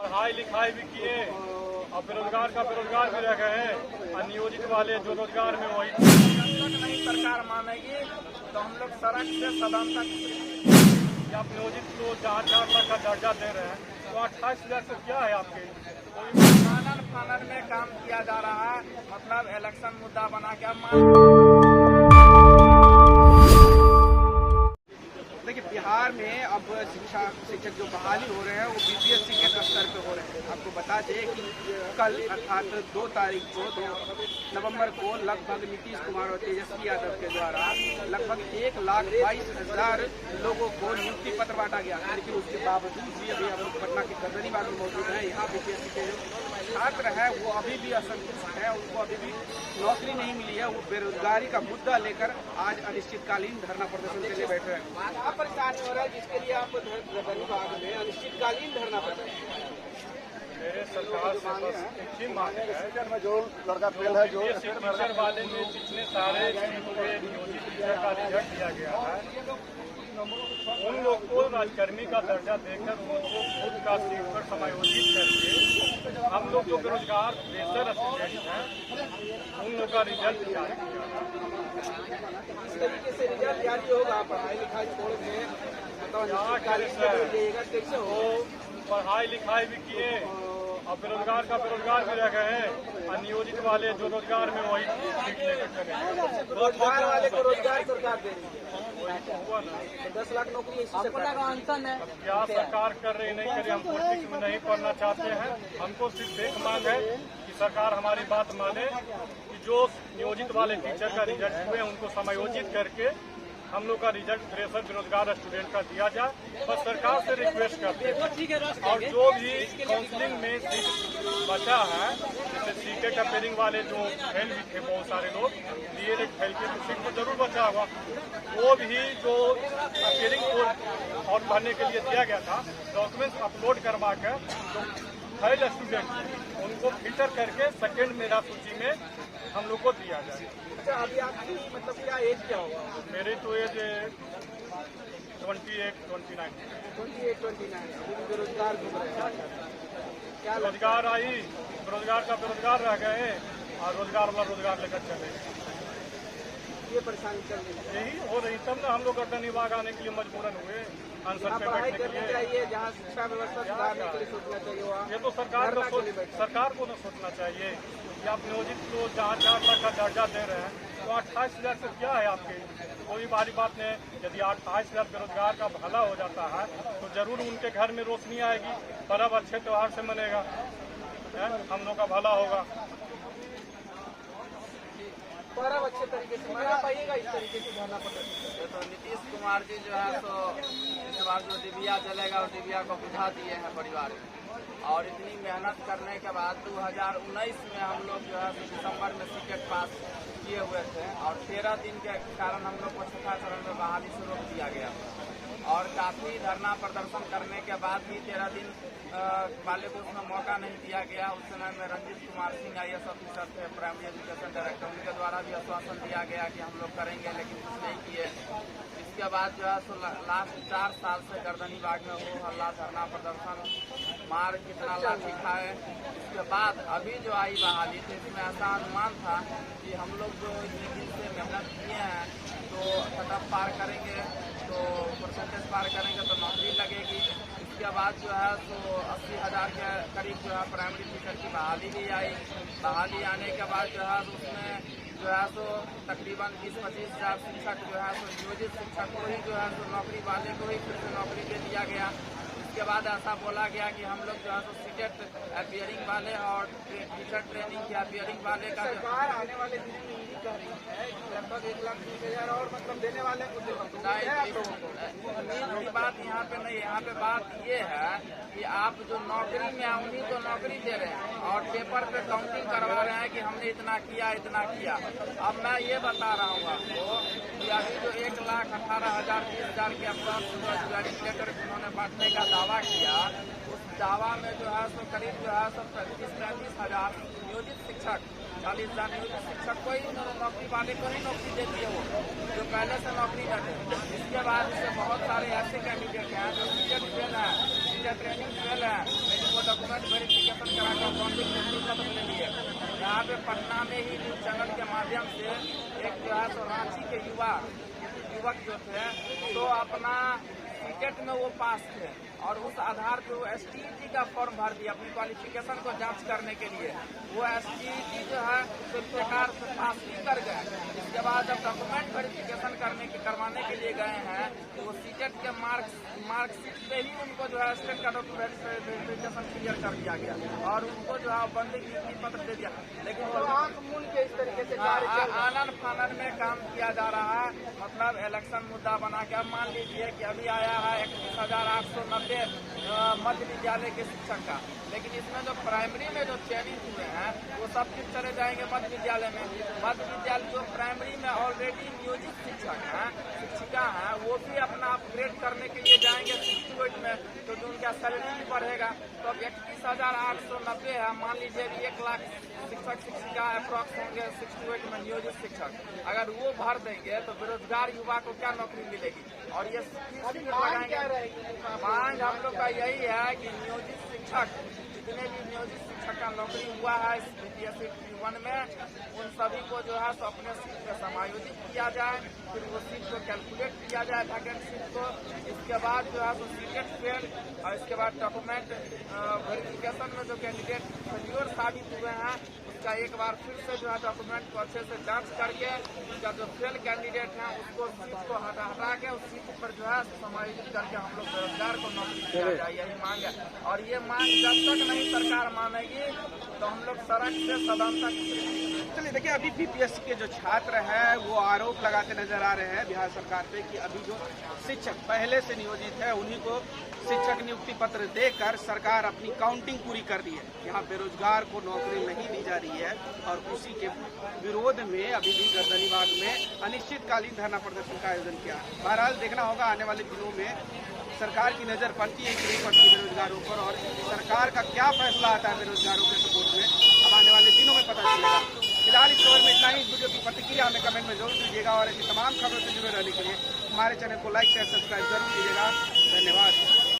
पढ़ाई लिखाई भी किए और बेरोजगार का बेरोजगार भी रह गए हैं और नियोजित वाले जो रोजगार में वही जब तक नहीं सरकार मानेगी तो हम लोग सड़क से सदन तक। आप नियोजित को 4 लाख का दर्जा दे रहे हैं तो 28,000 से क्या है आपके? कोई फानन में काम किया जा रहा है, मतलब इलेक्शन मुद्दा बना के। देखिए, बिहार में अब शिक्षक जो बहाली हो रहे हैं वो बीपीएससी के स्तर पे हो रहे हैं। आपको बता दें कि कल अर्थात 2 तारीख को 2 नवंबर को लगभग नीतीश कुमार और तेजस्वी यादव के द्वारा लगभग 1,22,000 लोगों को नियुक्ति पत्र बांटा गया। लेकिन उसके बावजूद भी अभी हम लोग पटना के गर्दनीबाग में मौजूद हैं। यहाँ बीपीएससी के छात्र हैं वो अभी भी असंतुष्ट है, उनको अभी भी नौकरी नहीं मिली है। वो बेरोजगारी का मुद्दा लेकर आज अनिश्चितकालीन धरना प्रदर्शन के लिए बैठे हैं। क्या परेशानी हो रहा है जिसके लिए आप गर्दनीबाग में अनिश्चितकालीन धरना प्रदर्शन? मेरे सरकार से बस एक ही मांग है, में जो लड़का फेल है, जो टीचर वाले में जितने सारे नियोजित टीचर का रिजल्ट दिया गया है उन लोग को राजकर्मी का दर्जा देकर उनको खुद का सीट पर समायोजित करके हम लोग जो बेरोजगार बेहतर स्टूडेंट हैं उन लोग का रिजल्ट जारी किया। इस तरीके से रिजल्ट जारी होगा, पढ़ाई लिखाई छोड़ के कैसे हो? पढ़ाई लिखाई भी किए और बेरोजगार का बेरोजगार भी रह गए हैं और नियोजित वाले जो रोजगार में वही सीट लेकर चले। रोजगार वाले को रोजगार सरकार दे रही है, हुआ ना 10 लाख नौकरी इसी सरकार है। क्या सरकार कर रही नहीं करे, हम पॉलिटिक्स में नहीं पढ़ना चाहते हैं। हमको सिर्फ एक मांग है कि सरकार हमारी बात माने कि जो नियोजित वाले टीचर का रिजल्ट हुए उनको समायोजित करके हम लोग का रिजल्ट फ्रेशर बेरोजगार स्टूडेंट का दिया जाए। बस सरकार से रिक्वेस्ट करते हैं। और जो भी काउंसलिंग में सीट बचा है, जैसे सीटेट अपेयरिंग वाले जो फेल भी थे बहुत सारे लोग, डीएलएड फेल के तो सीट तो जरूर बचा होगा। वो भी जो अपेयरिंग को और भरने के लिए दिया गया था, डॉक्यूमेंट्स अपलोड करवा कर जो फेल स्टूडेंट उनको फिल्टर करके सेकेंड मेरा सूची में हम लोग को दिया जाए। अच्छा, अभी आपकी मतलब क्या एज क्या होगा? मेरी तो एज 28-29। अभी बेरोजगार घूम रहे हैं। क्या रोजगार आई, बेरोजगार का बेरोजगार रह गए और रोजगार वाला रोजगार लेकर चले। ये परेशानी चल रही है, यही हो रही, तब ना हम लोग गर्दनीबाग आने के लिए मजबूरन हुए आंसर पे पढ़ाई बैठने के करनी लिए। चाहिए, जहाँ शिक्षा व्यवस्था सुधारने के लिए सोचना चाहिए वहाँ। ये तो सरकार को न सोचना चाहिए कि आप नियोजित को 4 लाख का दर्जा दे रहे हैं तो 28,000 से क्या है आपके? कोई बड़ी बात नहीं। यदि 28,000 बेरोजगार का भला हो जाता है तो जरूर उनके घर में रोशनी आएगी, पर्व अच्छे त्योहार से मनेगा, हम लोग का भला होगा। पर्व अच्छे तरीके से मना पाइएगा, इस तरीके से धरना प्रदर्शन। तो नीतीश कुमार जी जो है तो इस बार जो डिबिया जलेगा और डिबिया को बुझा दिए हैं परिवार में। और इतनी मेहनत करने के बाद 2019 में हम लोग जो है दिसंबर में सीटेट पास किए हुए थे और 13 दिन के कारण हम लोग को छठा चरण में बहाली से रोक दिया गया और काफ़ी धरना प्रदर्शन करने के बाद भी 13 दिन वाले को उसमें मौका नहीं दिया गया। उस समय में रंजीत कुमार सिंह IAS ऑफिसर थे, प्राइमरी एजुकेशन डायरेक्टर, उनके द्वारा भी आश्वासन दिया गया कि हम लोग करेंगे, लेकिन कुछ नहीं किए। इसके बाद जो है सो लास्ट 4 साल से गर्दनीबाग में वो हल्ला धरना प्रदर्शन मार कितना लाठी खाए। इसके बाद अभी जो आई बहाली थी इसमें ऐसा अनुमान था कि हम लोग जो इतने दिन से मेहनत किए हैं तो कट ऑफ पार करेंगे, तो परसेंटेज पार करेंगे तो नौकरी लगेगी। इसके बाद जो है सो 80,000 के करीब जो है प्राइमरी टीचर की बहाली भी आई। बहाली आने के बाद जो है उसमें जो है सो तकरीबन 20-25 हज़ार शिक्षक जो है सो नियोजित शिक्षक को ही जो है सो नौकरी वाले को ही फिर से नौकरी दे दिया गया। इसके बाद ऐसा बोला गया कि हम लोग जो है सो सीटेट अपियरिंग वाले और टीचर ट्रेनिंग के अपियरिंग वाले का सरकार आने वाले दिनों में यही कह रही है कि लगभग 1,30,000 और मतलब देने वाले को उम्मीद की बात यहाँ पे नहीं है। यहाँ पे बात ये है कि आप जो नौकरी में हैं उन्हीं को नौकरी दे रहे हैं और पेपर पे काउंटिंग करवा रहे हैं कि हमने इतना किया इतना किया। अब मैं ये बता रहा हूँ आपको कि अभी जो 1,18,000 20,000 के अप्रॉक्स ज्वाइनिंग लेटर उन्होंने बांटने का दावा किया, उस दावा में जो है सो करीब जो है सो 35-35 हज़ार नियोजित शिक्षक, 40,000 नियोजित शिक्षक को ही नौकरी वाले को ही नौकरी देती है वो जो पहले से नौकरी न दे। इसके बाद इससे बहुत सारे ऐसे कैंडिडेट हैं जो टीचर फेल हैं, टीचर ट्रेनिंग फेल है, लेकिन वो डॉक्यूमेंट यहाँ पे पटना में ही न्यूज चैनल के माध्यम से एक जो है सो रांची के युवक जो थे तो अपना सीटेट में वो पास थे और उस आधार पे वो STET का फॉर्म भर दिया अपनी क्वालिफिकेशन को जांच करने के लिए। वो STET जो है बेकार से पास ही कर गए। इसके बाद जब डॉक्यूमेंट वेरिफिकेशन करवाने के लिए गए हैं तो वो सीटेट के मार्कशीट पे ही उनको जो है स्टेट का डॉक्यूमेंट वेरिफिकेशन क्लियर कर दिया गया और उनको जो है बंदी नियुक्ति पत्र दे दिया। लेकिन तो आंख मूंद के इस तरीके से आनन फानन में काम किया जा रहा है, मतलब इलेक्शन मुद्दा बना के। अब मान लीजिए कि अभी आया है 31,890 मध्य विद्यालय के शिक्षक का, लेकिन इसमें जो प्राइमरी में जो चयनित हुए हैं वो सब कुछ चले जाएंगे मध्य विद्यालय में। मध्य विद्यालय जो प्राइमरी में ऑलरेडी नियोजित शिक्षक हैं, शिक्षिका हैं, वो भी अपना अपग्रेड करने के लिए जाएंगे 68 में, तो जो उनका सैलरी भी बढ़ेगा। तो अब 31,890 है, मान लीजिए 1 लाख शिक्षक शिक्षिका अप्रॉक्स होंगे 68 में नियोजित शिक्षक। अगर वो भर देंगे तो बेरोजगार युवा को क्या नौकरी मिलेगी? और ये मांग हम लोग का यही है कि नियोजित शिक्षक, जितने भी नियोजित शिक्षक का नौकरी हुआ है इस BPSC T1 में, उन सभी को जो है तो अपने सीट पे समायोजित किया जाए, फिर वो सीट को कैलकुलेट किया जाए वैकेंट सीट को। इसके बाद जो है तो सीटेट फेल और इसके बाद डॉक्यूमेंट वेरिफिकेशन में जो कैंडिडेट फेल्योर साबित हुए हैं उसका एक बार फिर से जो है डॉक्यूमेंट को अच्छे से जांच करके उसका जो फेल कैंडिडेट है उसको सीट को हटा के उस सीट पर जो है समायोजित करके हम लोग बेरोजगार को नौकरी दिया जाए, यही मांग है। और ये मांग जब तक नहीं सरकार मानेगी तो हम लोग सड़क से सदन तक। चलिए देखिए, अभी BPSC के जो छात्र हैं वो आरोप लगाते नजर आ रहे हैं बिहार सरकार पे कि अभी जो शिक्षक पहले से नियोजित है उन्हीं को शिक्षक नियुक्ति पत्र देकर सरकार अपनी काउंटिंग पूरी कर रही है। यहाँ बेरोजगार को नौकरी नहीं दी जा रही है और उसी के विरोध में अभी भी गर्दनीबाग में अनिश्चितकालीन धरना प्रदर्शन का आयोजन किया। बहरहाल देखना होगा आने वाले दिनों में सरकार की नजर पड़ती है कि नहीं पड़ती बेरोजगारों पर, और सरकार का क्या फैसला आता है बेरोजगारों के सपोर्ट में, अब आने वाले दिनों में पता चलेगा। फिलहाल इस खबर में इतना ही। इस वीडियो की प्रतिक्रिया हमें कमेंट में जरूर दीजिएगा और ऐसी तमाम खबरों से जुड़े रहने के लिए हमारे चैनल को लाइक शेयर सब्सक्राइब जरूर कीजिएगा। धन्यवाद।